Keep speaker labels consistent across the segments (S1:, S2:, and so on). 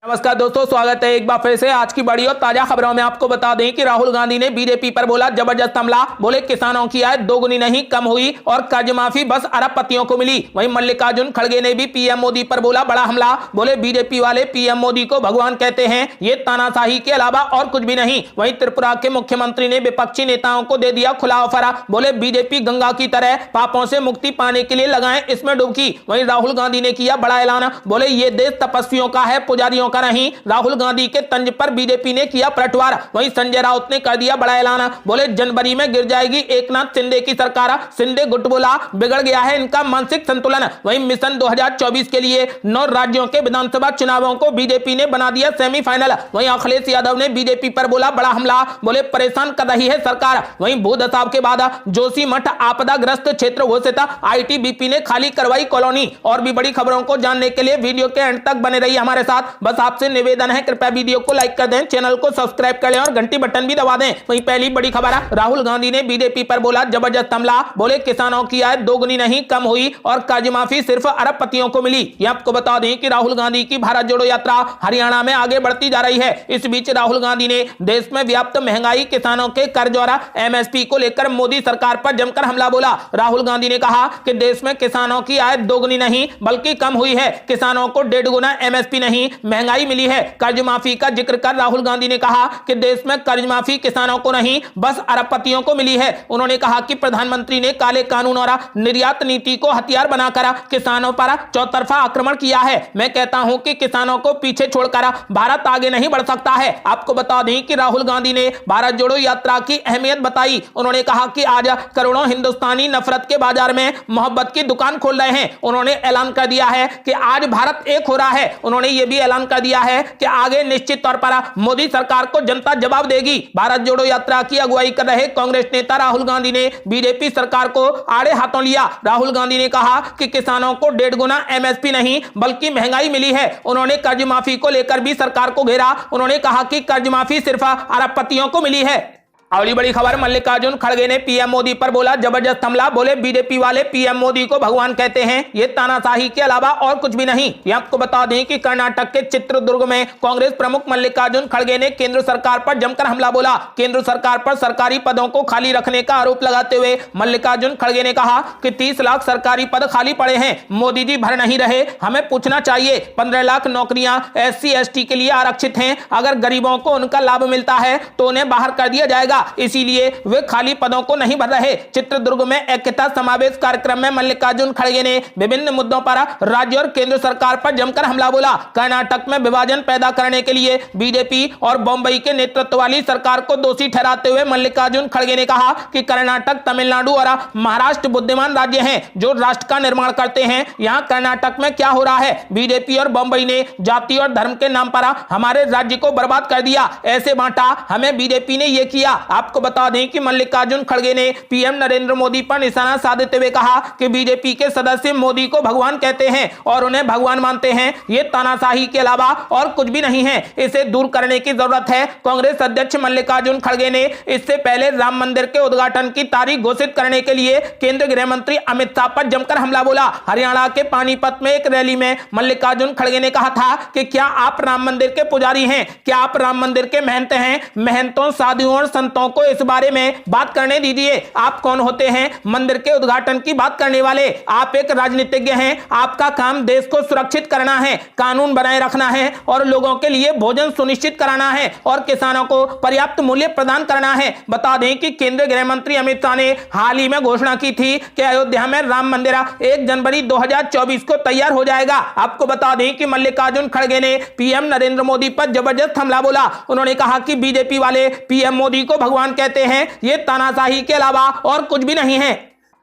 S1: नमस्कार दोस्तों, स्वागत है एक बार फिर से आज की बड़ी और ताजा खबरों में। आपको बता दें कि राहुल गांधी ने बीजेपी पर बोला जबरदस्त हमला। बोले किसानों की आय दोगुनी नहीं कम हुई और कर्ज माफी बस अरबपतियों को मिली। वहीं मल्लिकार्जुन खड़गे ने भी पीएम मोदी पर बोला बड़ा हमला। बोले बीजेपी वाले पीएम मोदी को भगवान कहते हैं, ये तानाशाही के अलावा और कुछ भी नहीं। वहीं त्रिपुरा के मुख्यमंत्री ने विपक्षी नेताओं को दे दिया खुला ऑफर। बोले बीजेपी गंगा की तरह पापों से मुक्ति पाने के लिए लगाए इसमें डुबकी। वहीं राहुल गांधी ने किया बड़ा ऐलान। बोले ये देश तपस्वियों का है, पुजारियों का नहीं। राहुल गांधी के तंज पर बीजेपी ने किया पलटवार। वहीं संजय राउत ने कर दिया बड़ा ऐलान। बोले जनवरी में गिर जाएगी एकनाथ शिंदे की सरकार। शिंदे गुट बोला बिगड़ गया है इनका मानसिक संतुलन। वहीं मिशन 2024 के लिए 9 राज्यों के विधानसभा चुनावों को बीजेपी ने बना दिया सेमीफाइनल। वहीं अखिलेश यादव ने बीजेपी पर बोला बड़ा हमला। बोले परेशान कर रही है सरकार। वहीं भूदसाव के बाद जोशीमठ आपदाग्रस्त क्षेत्र घोषित, आईटीबीपी ने खाली करवाई कॉलोनी। और भी बड़ी खबरों को जानने के लिए वीडियो के अंत तक बने रहिए हमारे साथ। बस आपसे निवेदन है, कृपया वीडियो को लाइक कर दें, चैनल को सब्सक्राइब कर लें और घंटी बटन भी दबा दें। वहीं पहली बड़ी खबर है, राहुल गांधी ने बीजेपी पर बोला जबरदस्त हमला। बोले किसानों की आय दोगुनी नहीं कम हुई और कर्ज माफी सिर्फ अरबपतियों को मिली। ये आपको बता दें कि राहुल गांधी की भारत जोड़ो यात्रा हरियाणा में आगे बढ़ती जा रही है। इस बीच राहुल गांधी ने देश में व्याप्त महंगाई, किसानों के कर्ज और एमएसपी को लेकर मोदी सरकार पर जमकर हमला बोला। राहुल गांधी ने कहा कि देश में किसानों की आय दोगुनी नहीं बल्कि कम हुई है। किसानों को 1.5 गुना एमएसपी नहीं महंगाई मिली है। कर्ज माफी का जिक्र कर राहुल गांधी ने कहा कि देश में कर्ज माफी किसानों को नहीं बस अरबपतियों को मिली है। उन्होंने कहा कि प्रधानमंत्री ने काले कानून और निर्यात नीति को हथियार बनाकर किसानों पर चौतरफा आक्रमण किया है। मैं कहता हूं कि किसानों को पीछे छोड़कर भारत आगे नहीं बढ़ सकता है। आपको बता दें कि राहुल गांधी ने भारत जोड़ो यात्रा की अहमियत बताई। उन्होंने कहा कि आज करोड़ों हिंदुस्तानी नफरत के बाजार में मोहब्बत की दुकान खोल रहे हैं। उन्होंने ऐलान कर दिया है कि आज भारत एक हो रहा है। उन्होंने यह भी ऐलान कर दिया है कि आगे निश्चित तौर पर मोदी सरकार को जनता जवाब देगी। भारत जोड़ो यात्रा की अगुवाई कर रहे कांग्रेस नेता राहुल गांधी ने बीजेपी सरकार को आड़े हाथों लिया। राहुल गांधी ने कहा कि किसानों को 1.5 गुना एमएसपी नहीं बल्कि महंगाई मिली है। उन्होंने कर्ज माफी को लेकर भी सरकार को घेरा। उन्होंने कहा कि कर्ज माफी सिर्फ अरबपतियों को मिली है। अगली बड़ी खबर, मल्लिकार्जुन खड़गे ने पीएम मोदी पर बोला जबरदस्त हमला। बोले बीजेपी वाले पीएम मोदी को भगवान कहते हैं, ये तानाशाही के अलावा और कुछ भी नहीं। ये आपको बता दें कि कर्नाटक के चित्रदुर्ग में कांग्रेस प्रमुख मल्लिकार्जुन खड़गे ने केंद्र सरकार पर जमकर हमला बोला। केंद्र सरकार पर सरकारी पदों को खाली रखने का आरोप लगाते हुए मल्लिकार्जुन खड़गे ने कहा कि 30 लाख सरकारी पद खाली पड़े हैं, मोदी जी भर नहीं रहे। हमें पूछना चाहिए 15 लाख नौकरियां SC ST के लिए आरक्षित हैं। अगर गरीबों को उनका लाभ मिलता है तो उन्हें बाहर कर दिया जाएगा, इसीलिए वे खाली पदों को नहीं भर रहे। चित्रदुर्ग में एकता समावेश कार्यक्रम में मल्लिकार्जुन खड़गे ने विभिन्न मुद्दों पर राज्य और केंद्र सरकार पर जमकर हमला बोला। कर्नाटक में विभाजन पैदा करने के लिए बीजेपी और बंबई के नेतृत्व वाली सरकार को दोषी ठहराते हुए मल्लिकार्जुन खड़गे ने कहा कि कर्नाटक, तमिलनाडु और महाराष्ट्र बुद्धिमान राज्य हैं जो राष्ट्र का निर्माण करते हैं। यहां कर्नाटक में क्या हो रहा है? बीजेपी और बंबई ने जाति और धर्म के नाम पर हमारे राज्य को बर्बाद कर दिया, ऐसे बांटा। हमें बीजेपी ने यह किया। आपको बता दें कि मल्लिकार्जुन खड़गे ने पीएम नरेंद्र मोदी पर निशाना साधते हुए कहा कि बीजेपी के सदस्य मोदी को भगवान कहते हैं और उन्हें भगवान मानते हैं। ये तानाशाही के अलावा और कुछ भी नहीं है, इसे दूर करने की जरूरत है। कांग्रेस अध्यक्ष मल्लिकार्जुन खड़गे ने इससे पहले राम मंदिर के उद्घाटन की तारीख घोषित करने के लिए केंद्रीय गृह मंत्री अमित शाह पर जमकर हमला बोला। हरियाणा के पानीपत में एक रैली में मल्लिकार्जुन खड़गे ने कहा था कि क्या आप राम मंदिर के पुजारी हैं? क्या आप राम मंदिर के महंत हैं? महंतों, साधुओं और संतों को इस बारे में बात करने दीजिए। आप कौन होते हैं मंदिर के उद्घाटन की बात करने वाले? आप एक राजनीतिज्ञ हैं। आपका काम देश को सुरक्षित करना है, कानून बनाए रखना है और लोगों के लिए भोजन सुनिश्चित कराना है और किसानों को पर्याप्त मूल्य प्रदान करना है। बता दें कि केंद्रीय गृह मंत्री अमित शाह ने हाल ही में घोषणा की थी कि अयोध्या में राम मंदिर 1 जनवरी 2024 को तैयार हो जाएगा। आपको बता दें कि मल्लिकार्जुन खड़गे ने पीएम नरेंद्र मोदी पर जबरदस्त हमला बोला। उन्होंने कहा कि बीजेपी वाले पीएम मोदी को भगवान कहते हैं, ये तानाशाही के अलावा और कुछ भी नहीं है।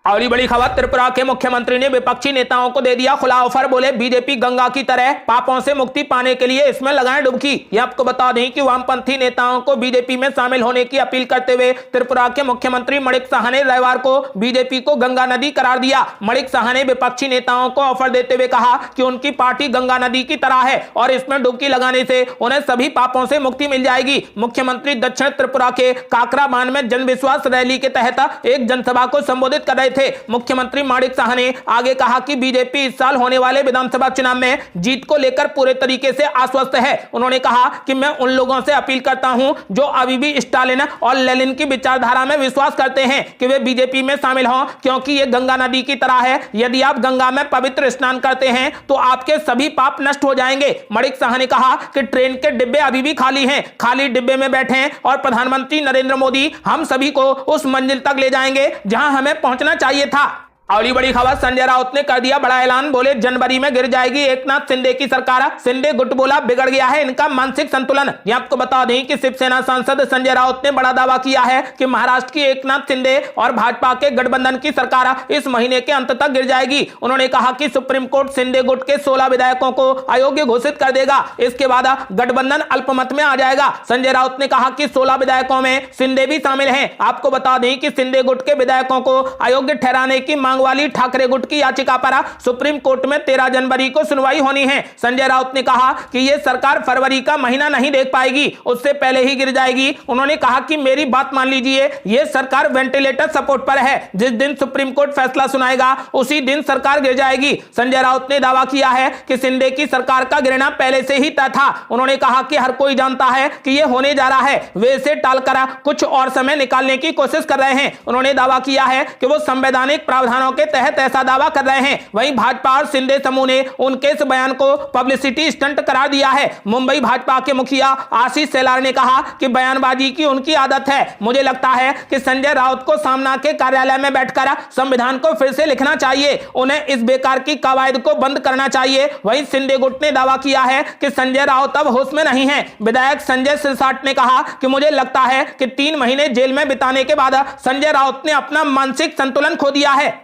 S1: और बड़ी खबर, त्रिपुरा के मुख्यमंत्री ने विपक्षी नेताओं को दे दिया खुला ऑफर। बोले बीजेपी गंगा की तरह पापों से मुक्ति पाने के लिए इसमें लगाएं डुबकी। ये आपको बता दें कि वामपंथी नेताओं को बीजेपी में शामिल होने की अपील करते हुए त्रिपुरा के मुख्यमंत्री मणिक साहा ने रविवार को बीजेपी को गंगा नदी करार दिया। मणिक साहा ने विपक्षी नेताओं को ऑफर देते हुए कहा कि उनकी पार्टी गंगा नदी की तरह है और इसमें डुबकी लगाने से उन्हें सभी पापों से मुक्ति मिल जाएगी। मुख्यमंत्री दक्षिण त्रिपुरा के काकराबान में जनविश्वास रैली के तहत एक जनसभा को संबोधित कर रहे रहे थे। मुख्यमंत्री माणिक साह ने आगे कहा कि बीजेपी इस साल होने वाले विधानसभा चुनाव में जीत को लेकर पूरे तरीके से आश्वस्त है। उन्होंने कहा कि मैं उन लोगों से अपील करता हूं जो अभी भी स्टालिन और लेनिन की विचारधारा में विश्वास करते हैं कि वे बीजेपी में शामिल हों, क्योंकि यह गंगा नदी की तरह है। यदि आप गंगा में पवित्र स्नान करते हैं तो आपके सभी पाप नष्ट हो जाएंगे। माणिक साह ने कहा कि ट्रेन के डिब्बे अभी भी खाली हैं, खाली डिब्बे में बैठे और प्रधानमंत्री नरेंद्र मोदी हम सभी को उस मंजिल तक ले जाएंगे जहां हमें पहुंचना चाहिए था। अगली बड़ी खबर, संजय राउत ने कर दिया बड़ा ऐलान, बोले जनवरी में गिर जाएगी एकनाथ शिंदे की सरकार। शिंदे गुट बोला बिगड़ गया है इनका मानसिक संतुलन। ये आपको बता दें कि शिवसेना सांसद संजय राउत ने बड़ा दावा किया है कि महाराष्ट्र की एकनाथ शिंदे और भाजपा के गठबंधन की सरकार इस महीने के अंत तक गिर जाएगी। उन्होंने कहा कि सुप्रीम कोर्ट शिंदे गुट के 16 विधायकों को अयोग्य घोषित कर देगा, इसके बाद गठबंधन अल्पमत में आ जाएगा। संजय राउत ने कहा कि 16 विधायकों में शिंदे भी शामिल हैं। आपको बता दें कि शिंदे गुट के विधायकों को अयोग्य ठहराने की मांग वाली ठाकरे गुट की याचिका पर सुप्रीम कोर्ट में 13 जनवरी को सुनवाई होनी है। संजय राउत ने कहा कि यह सरकार फरवरी का महीना नहीं देख पाएगी, उससे पहले ही गिर जाएगी। उन्होंने कहा कि मेरी बात मान लीजिए, यह सरकार वेंटिलेटर सपोर्ट पर है, जिस दिन सुप्रीम कोर्ट फैसला सुनाएगा उसी दिन सरकार गिर जाएगी। संजय राउत ने दावा किया है कि शिंदे की सरकार का गिरना पहले से ही तय था। उन्होंने कहा कि हर कोई जानता है कि यह होने जा रहा है, वे इसे टालकर कुछ और समय निकालने की कोशिश कर रहे हैं। उन्होंने दावा किया है कि वो संवैधानिक प्रावधानों के तहत ऐसा दावा कर रहे हैं। वहीं भाजपा और शिंदे समूह ने उनके इस बयान को पब्लिसिटी स्टंट करार दिया है। मुंबई भाजपा के मुखिया आशीष शेलार ने कहा कि बयानबाजी की उनकी आदत है। मुझे लगता है कि संजय राउत को सामना के कार्यालय में बैठकर संविधान को फिर से लिखना चाहिए, उन्हें इस बेकार की कवायद को बंद करना चाहिए। वहीं शिंदे गुट ने दावा किया है कि संजय राउत अब होश में नहीं है। विधायक संजय सिरसाट ने कहा कि मुझे लगता है कि 3 महीने जेल में बिताने के बाद संजय राउत ने अपना मानसिक संतुलन खो दिया है।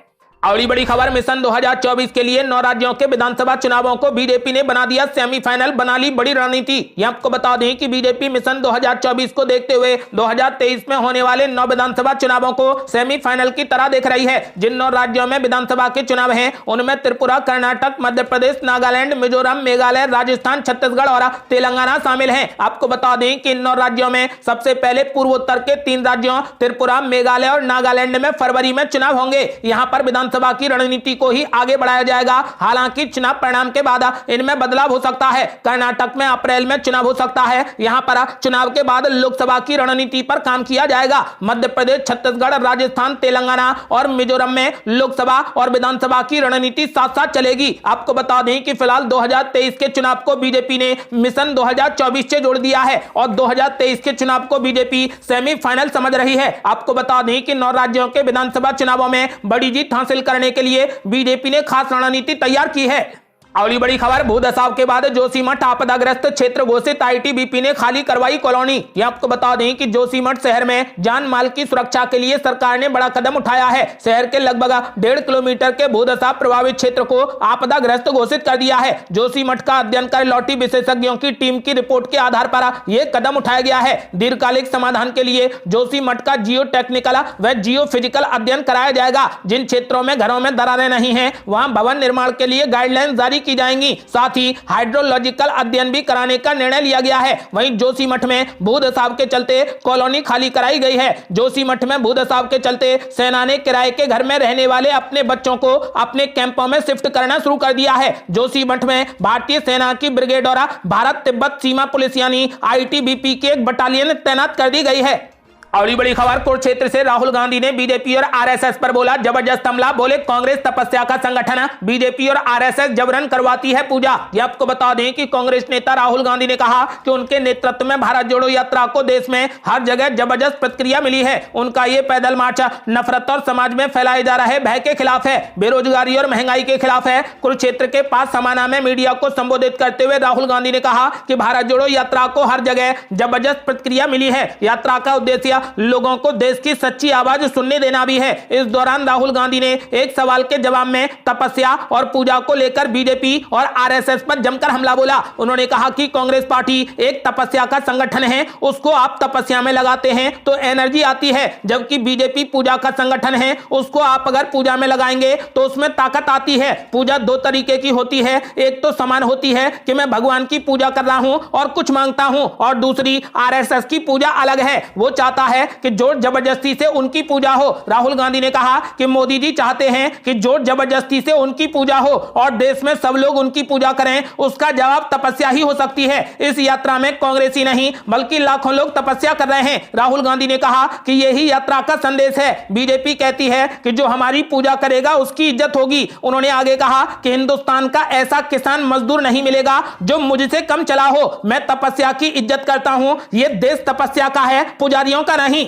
S1: अगली बड़ी खबर, मिशन 2024 के लिए 9 राज्यों के विधानसभा चुनावों को बीजेपी ने बना दिया सेमीफाइनल, बना ली बड़ी रणनीति। यह आपको बता दें कि बीजेपी मिशन 2024 को देखते हुए 2023 में होने वाले 9 विधानसभा चुनावों को सेमीफाइनल की तरह देख रही है। जिन 9 राज्यों में विधानसभा के चुनाव हैं उनमें त्रिपुरा, कर्नाटक, मध्य प्रदेश, नागालैंड, मिजोरम, मेघालय, राजस्थान, छत्तीसगढ़ और तेलंगाना शामिल हैं। आपको बता दें कि इन 9 राज्यों में सबसे पहले पूर्वोत्तर के 3 राज्यों त्रिपुरा, मेघालय और नागालैंड में फरवरी में चुनाव होंगे। यहाँ पर विधानसभा की रणनीति को ही आगे बढ़ाया जाएगा। हालांकि चुनाव परिणाम के बाद इनमें बदलाव हो सकता है। कर्नाटक में अप्रैल में चुनाव हो सकता है, यहां पर चुनाव के बाद लोकसभा की रणनीति पर काम किया जाएगा। मध्य प्रदेश, छत्तीसगढ़, राजस्थान, तेलंगाना और मिजोरम में लोकसभा और विधानसभा की रणनीति साथ साथ चलेगी। आपको बता दें कि फिलहाल 2023 के चुनाव को बीजेपी ने मिशन 2024 से जोड़ दिया है और 2023 के चुनाव को बीजेपी सेमीफाइनल समझ रही है। आपको बता दें कि 9 राज्यों के विधानसभा चुनावों में बड़ी जीत हासिल करने के लिए बीजेपी ने खास रणनीति तैयार की है। अगली बड़ी खबर, भूदसाव के बाद जोशीमठ आपदाग्रस्त क्षेत्र घोषित, आईटीबीपी ने खाली करवाई कॉलोनी। यह आपको बता दें कि जोशीमठ शहर में जान माल की सुरक्षा के लिए सरकार ने बड़ा कदम उठाया है। शहर के लगभग 1.5 किलोमीटर के भूदसाव प्रभावित क्षेत्र को आपदाग्रस्त घोषित कर दिया है। जोशीमठ का अध्ययन कर लौटी विशेषज्ञों की टीम की रिपोर्ट के आधार पर यह कदम उठाया गया है। दीर्घकालिक समाधान के लिए जोशीमठ का जियो टेक्निकल व जियो फिजिकल अध्ययन कराया जाएगा। जिन क्षेत्रों में घरों में दरारें नहीं है वहां भवन निर्माण के लिए गाइडलाइन जारी की जाएंगी। साथ ही हाइड्रोलॉजिकल अध्ययन भी कराने का निर्णय लिया गया है। वहीं जोशीमठ में भूदसाव के चलते कॉलोनी खाली कराई गई है। जोशीमठ में भूदसाव के चलते सेना ने किराए के घर में रहने वाले अपने बच्चों को अपने कैंपों में शिफ्ट करना शुरू कर दिया है। जोशीमठ में भारतीय सेना की ब्रिगेड और भारत तिब्बत सीमा पुलिस यानी आईटीबीपी की एक बटालियन तैनात कर दी गई है। अगली बड़ी खबर, कुरुक्षेत्र से राहुल गांधी ने बीजेपी और आरएसएस पर बोला जबरदस्त हमला, बोले कांग्रेस तपस्या का संगठन, बीजेपी और आरएसएस जबरन करवाती है पूजा। ये आपको बता दें कि कांग्रेस नेता राहुल गांधी ने कहा कि उनके नेतृत्व में भारत जोड़ो यात्रा को देश में हर जगह जबरदस्त प्रतिक्रिया मिली है। उनका ये पैदल मार्च नफरत और समाज में फैलाए जा रहे भय के खिलाफ है, बेरोजगारी और महंगाई के खिलाफ है। कुरुक्षेत्र के पास समाना में मीडिया को संबोधित करते हुए राहुल गांधी ने कहा कि भारत जोड़ो यात्रा को हर जगह जबरदस्त प्रतिक्रिया मिली है। यात्रा का उद्देश्य लोगों को देश की सच्ची आवाज सुनने देना भी है। इस दौरान राहुल गांधी ने एक सवाल के जवाब में तपस्या और पूजा को लेकर बीजेपी और आरएसएस पर जमकर हमला बोला। उन्होंने कहा कि कांग्रेस पार्टी एक तपस्या का संगठन है, उसको आप तपस्या में लगाते हैं तो एनर्जी आती है, जबकि बीजेपी पूजा का संगठन है, उसको आप अगर पूजा में लगाएंगे तो उसमें ताकत आती है। पूजा 2 तरीके की होती है, एक तो समान होती है कि मैं भगवान की पूजा कर रहा हूं और कुछ मांगता हूं, और दूसरी आरएसएस की पूजा अलग है, वो चाहता है है कि जोर जबरदस्ती से उनकी पूजा हो। राहुल गांधी ने कहा कि मोदी जी चाहते हैं कि जोर जबरदस्ती से उनकी पूजा हो और देश में सब लोग उनकी पूजा करें, उसका जवाब तपस्या ही हो सकती है। इस यात्रा में कांग्रेसी नहीं बल्कि लाखों लोग तपस्या कर रहे हैं। राहुल गांधी ने कहा कि यही यात्रा का संदेश है। बीजेपी कहती है कि जो हमारी पूजा करेगा उसकी इज्जत होगी। उन्होंने आगे कहा कि हिंदुस्तान का ऐसा किसान मजदूर नहीं मिलेगा जो मुझसे कम चला हो। मैं तपस्या की इज्जत करता हूं, यह देश तपस्या का है, पुजारियों का नहीं।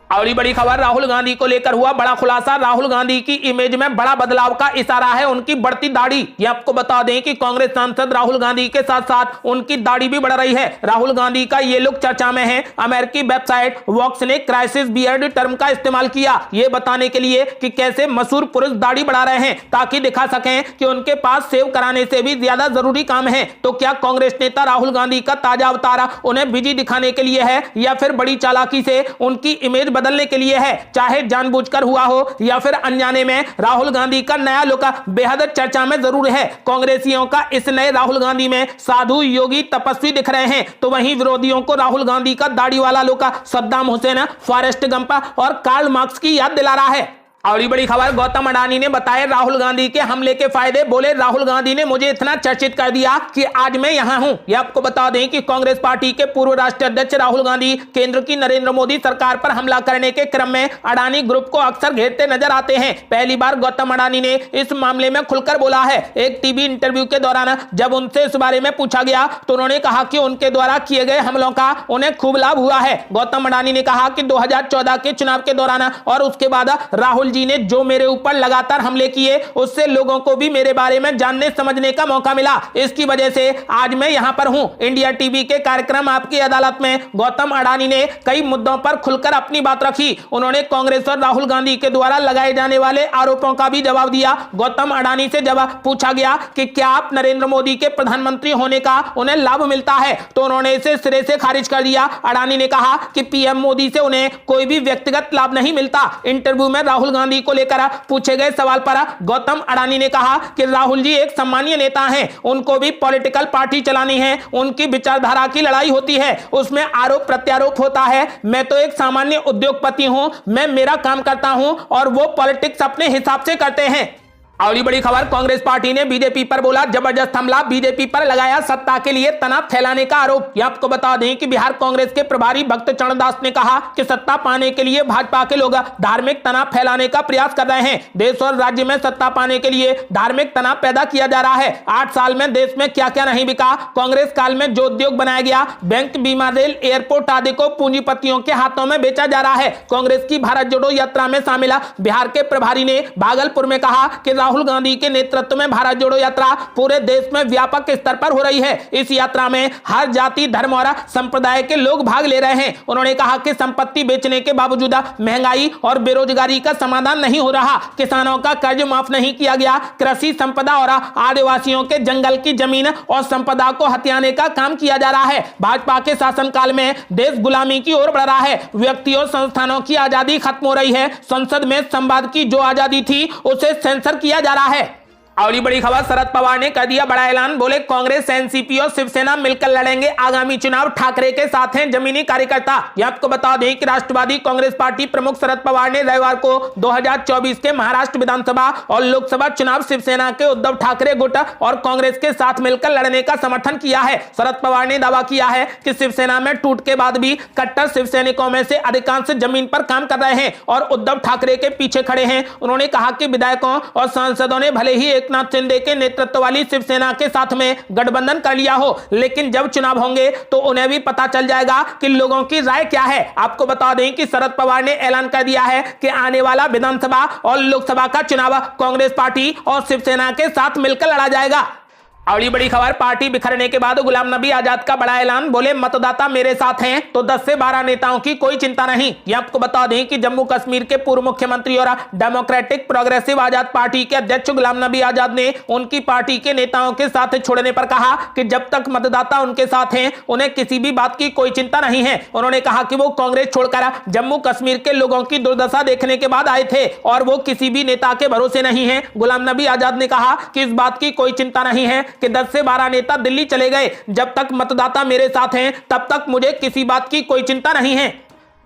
S1: और बड़ी खबर राहुल गांधी को लेकर हुआ बड़ा खुलासा। राहुल गांधी की इमेज में बड़ा बदलाव का इशारा है उनकी बढ़ती दाढ़ी। ये आपको बता दें कि कांग्रेस सांसद राहुल गांधी के साथ साथ उनकी दाढ़ी भी बढ़ रही है। राहुल गांधी का ये लुक चर्चा में है। अमेरिकी वेबसाइट वॉक्स ने क्राइसिस बियर्ड टर्म का इस्तेमाल किया ये बताने के लिए कि कैसे मशहूर पुरुष दाढ़ी बढ़ा रहे हैं ताकि दिखा सकें कि उनके पास सेव कराने से भी ज्यादा जरूरी काम है। तो क्या कांग्रेस नेता राहुल गांधी का ताजा अवतार उन्हें बिजी दिखाने के लिए है या फिर बड़ी चालाकी से उनकी इमेज बदलने के लिए है? चाहे जानबूझकर हुआ हो या फिर अनजाने में, राहुल गांधी का नया लुक बेहद चर्चा में जरूर है। कांग्रेसियों का इस नए राहुल गांधी में साधु, योगी, तपस्वी दिख रहे हैं, तो वहीं विरोधियों को राहुल गांधी का दाढ़ी वाला look Saddam Hussain, Forrest Gump और कार्ल मार्क्स की याद दिला रहा है। और बड़ी खबर गौतम अडानी ने बताया राहुल गांधी के हमले के फायदे। बोले राहुल गांधी ने मुझे इतना चर्चित कर दिया कि आज मैं यहां हूं। यह आपको बता दें कि कांग्रेस पार्टी के पूर्व राष्ट्रीय अध्यक्ष राहुल गांधी केंद्र की नरेंद्र मोदी सरकार पर हमला करने के क्रम में अडानी ग्रुप को अक्सर घेरते नजर आते हैं। पहली बार गौतम अडानी ने इस मामले में खुलकर बोला है। एक टीवी इंटरव्यू के दौरान जब उनसे इस बारे में पूछा गया तो उन्होंने कहा कि उनके द्वारा किए गए हमलों का उन्हें खूब लाभ हुआ है। गौतम अडानी ने कहा कि 2014 के चुनाव के दौरान और उसके बाद राहुल जी ने जो मेरे ऊपर लगातार हमले किए उससे लोगों को भी मेरे बारे में जानने समझने का मौका मिला। इसकी वजह से आज मैं यहां पर हूं। इंडिया टीवी के कार्यक्रम आपकी अदालत में गौतम अडानी ने कई मुद्दों पर खुलकर अपनी बात रखी। उन्होंने कांग्रेस और राहुल गांधी के द्वारा लगाए जाने वाले आरोपों का भी जवाब दिया। गौतम अडानी से जब पूछा गया कि क्या आप नरेंद्र मोदी के प्रधानमंत्री होने का उन्हें लाभ मिलता है तो उन्होंने इसे सिरे से खारिज कर दिया। अडानी ने कहा कि पीएम मोदी से उन्हें कोई भी व्यक्तिगत लाभ नहीं मिलता। इंटरव्यू में राहुल गांधी को लेकर पूछे गए सवाल पर गौतम अडानी ने कहा कि राहुल जी एक सम्मानीय नेता हैं, उनको भी पॉलिटिकल पार्टी चलानी है, उनकी विचारधारा की लड़ाई होती है, उसमें आरोप प्रत्यारोप होता है। मैं तो एक सामान्य उद्योगपति हूं, मैं मेरा काम करता हूं और वो पॉलिटिक्स अपने हिसाब से करते हैं। अगली बड़ी खबर कांग्रेस पार्टी ने बीजेपी पर बोला जबरदस्त हमला। बीजेपी पर लगाया सत्ता के लिए तनाव फैलाने का आरोप। ये आपको बता दें कि बिहार कांग्रेस के प्रभारी भक्त चरण दास ने कहा कि सत्ता पाने के लिए भाजपा के लोग धार्मिक तनाव फैलाने का प्रयास कर रहे हैं। देश और राज्य में सत्ता पाने के लिए धार्मिक तनाव पैदा किया जा रहा है। 8 साल में देश में क्या क्या नहीं बिका। कांग्रेस काल में जो उद्योग बनाया गया, बैंक, बीमा, रेल, एयरपोर्ट आदि को पूंजीपतियों के हाथों में बेचा जा रहा है। कांग्रेस की भारत जोड़ो यात्रा में शामिल बिहार के प्रभारी ने भागलपुर में कहा कि राहुल गांधी के नेतृत्व में भारत जोड़ो यात्रा पूरे देश में व्यापक स्तर पर हो रही है। इस यात्रा में हर जाति, धर्म और संप्रदाय के लोग भाग ले रहे हैं। उन्होंने कहा कि संपत्ति बेचने के बावजूद महंगाई और बेरोजगारी का समाधान नहीं हो रहा। किसानों का कर्ज माफ नहीं किया गया। कृषि संपदा और आदिवासियों के जंगल की जमीन और संपदा को हथियाने का काम किया जा रहा है। भाजपा के शासनकाल में देश गुलामी की ओर बढ़ रहा है। व्यक्तियों, संस्थानों की आजादी खत्म हो रही है। संसद में संवाद की जो आजादी थी उसे सेंसर किया जा रहा है। अगली बड़ी खबर शरद पवार ने कर दिया बड़ा ऐलान। बोले कांग्रेस, एनसीपी और शिवसेना मिलकर लड़ेंगे आगामी चुनाव। ठाकरे के साथ हैं जमीनी कार्यकर्ता। ये आपको बता दें कि राष्ट्रवादी कांग्रेस पार्टी प्रमुख शरद पवार ने रविवार को 2024 के महाराष्ट्र विधानसभा और लोकसभा चुनाव शिवसेना के उद्धव ठाकरे गुट और कांग्रेस के साथ मिलकर लड़ने का समर्थन किया है। शरद पवार ने दावा किया है कि शिवसेना में टूट के बाद भी कट्टर शिव सैनिकों में से अधिकांश जमीन पर काम कर रहे हैं और उद्धव ठाकरे के पीछे खड़े हैं। उन्होंने कहा कि विधायकों और सांसदों ने भले ही एकनाथ शिंदे के नेतृत्व वाली शिवसेना के साथ में गठबंधन कर लिया हो, लेकिन जब चुनाव होंगे तो उन्हें भी पता चल जाएगा कि लोगों की राय क्या है। आपको बता दें कि शरद पवार ने ऐलान कर दिया है कि आने वाला विधानसभा और लोकसभा का चुनाव कांग्रेस पार्टी और शिवसेना के साथ मिलकर लड़ा जाएगा। अगली बड़ी खबर पार्टी बिखरने के बाद गुलाम नबी आजाद का बड़ा ऐलान। बोले मतदाता मेरे साथ हैं तो 10 से 12 नेताओं की कोई चिंता नहीं। ये आपको बता दें कि जम्मू कश्मीर के पूर्व मुख्यमंत्री और डेमोक्रेटिक प्रोग्रेसिव आजाद पार्टी के अध्यक्ष गुलाम नबी आजाद ने उनकी पार्टी के नेताओं के साथ छोड़ने पर कहा कि जब तक मतदाता उनके साथ हैं उन्हें किसी भी बात की कोई चिंता नहीं है। उन्होंने कहा कि वो कांग्रेस छोड़कर जम्मू कश्मीर के लोगों की दुर्दशा देखने के बाद आए थे और वो किसी भी नेता के भरोसे नहीं है। गुलाम नबी आजाद ने कहा कि इस बात की कोई चिंता नहीं है कि 10 से 12 नेता दिल्ली चले गए, जब तक मतदाता मेरे साथ हैं तब तक मुझे किसी बात की कोई चिंता नहीं है।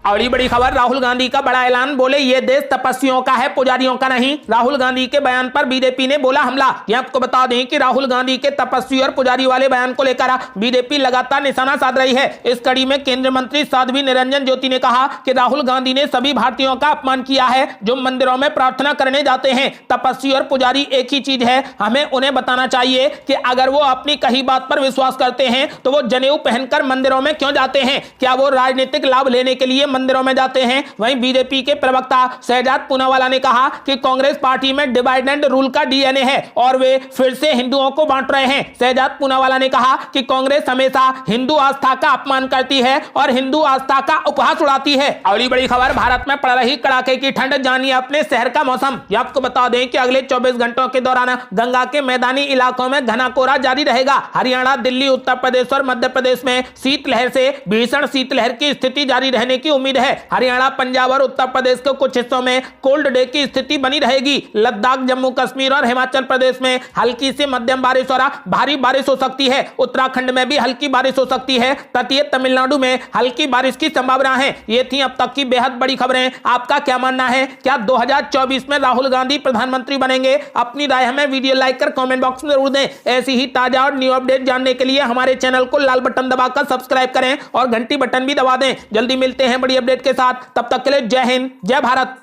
S1: अगली बड़ी खबर, राहुल गांधी का बड़ा ऐलान, बोले ये देश तपस्वियों का है, पुजारियों का नहीं। राहुल गांधी के बयान पर बीजेपी ने बोला हमला। ये आपको बता दें कि राहुल गांधी के तपस्वी और पुजारी वाले बयान को लेकर बीजेपी लगातार निशाना साध रही है। इस कड़ी में केंद्रीय मंत्री साध्वी निरंजन ज्योति ने कहा कि राहुल गांधी ने सभी भारतीयों का अपमान किया है जो मंदिरों में प्रार्थना करने जाते हैं। तपस्वी और पुजारी एक ही चीज है। हमें उन्हें बताना चाहिए कि अगर वो अपनी कही बात पर विश्वास करते हैं तो वो जनेऊ पहनकर मंदिरों में क्यों जाते हैं? क्या वो राजनीतिक लाभ लेने के लिए मंदिरों में जाते हैं? वहीं बीजेपी के प्रवक्ता शहजाद पूनावाला ने कहा कि कांग्रेस पार्टी में डिवाइड एंड रूल का डीएनए है और वे फिर से हिंदुओं को बांट रहे हैं। शहजाद पूनावाला ने कहा कि कांग्रेस हमेशा हिंदू आस्था का अपमान करती है और हिंदू आस्था का उपहास उड़ाती है। अगली बड़ी खबर, भारत में पड़ रही कड़ाके की ठंड, जानिए अपने शहर का मौसम। ये आपको बता दें कि अगले 24 घंटों के दौरान गंगा के मैदानी इलाकों में घना कोहरा जारी रहेगा। हरियाणा, दिल्ली, उत्तर प्रदेश और मध्य प्रदेश में शीतलहर से भीषण शीतलहर की स्थिति जारी रहने की उम्मीद है। हरियाणा, पंजाब और उत्तर प्रदेश के कुछ हिस्सों में कोल्ड डे की स्थिति बनी रहेगी। लद्दाख, जम्मू कश्मीर और हिमाचल प्रदेश में हल्की से मध्यम बारिश और भारी बारिश हो सकती है। उत्तराखंड में भी हल्की बारिश हो सकती है। तटीय तमिलनाडु में हल्की बारिश की संभावना है। ये थी अब तक की बेहद बड़ी खबरें। आपका क्या मानना है? क्या 2024 में राहुल गांधी प्रधानमंत्री बनेंगे? अपनी राय हमें वीडियो लाइक कर कमेंट बॉक्स में जरूर दें। ऐसी ही ताजा और न्यू अपडेट जानने के लिए हमारे चैनल को लाल बटन दबाकर सब्सक्राइब करें और घंटी बटन भी दबा दें। जल्दी मिलते हैं बड़ी अपडेट के साथ। तब तक के लिए जय हिंद, जय भारत।